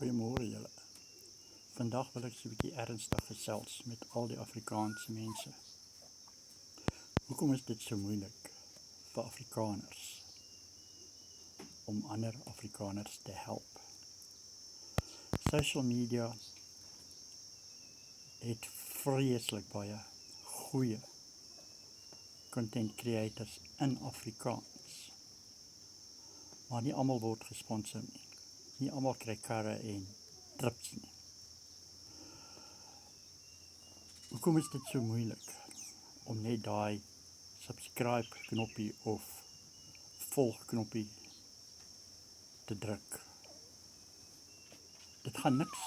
Goeiemôre julle. Vandag wil ek so 'n bietjie ernstig gesels met al die Afrikaanse mense. Hoekom is dit so moeilik vir Afrikaners om ander Afrikaners te help? Social media het vreeslik baie goeie content creators in Afrikaans. Maar nie almal word gesponsor nie. Nie almal kry karre en trips nie. Hoekom is dit so moeilik om net daai subscribe knoppie of volg knoppie te druk? Dit gaan niks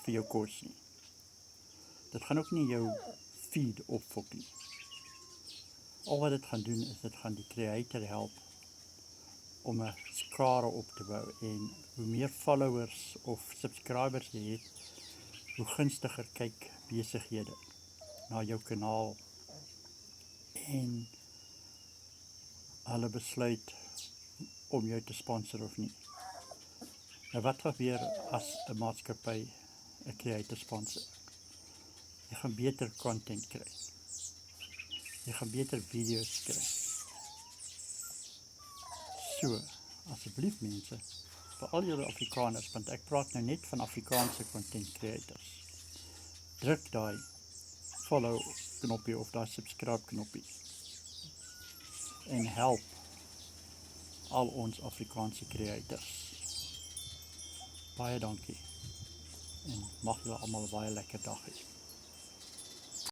vir jou kos nie. Dit gaan ook nie jou feed opfok nie. Al wat dit gaan doen is dit gaan die creator help om 'n skare op te bou, en hoe meer followers of subscribers jy het, hoe gunstiger kyk besighede na jou kanaal en hulle besluit om jou te sponsor of nie. Nou wat gebeur as 'n maatskappy 'n creator sponsor? Jy gaan beter content kry. Jy gaan beter video's kry. So, asseblief mense, vir al julle Afrikaners, want ek praat nou net van Afrikaanse content creators. Druk daai follow knoppie of daai subscribe knoppie en help al ons Afrikaanse creators. Baie dankie en mag julle almal 'n baie lekker dag hê.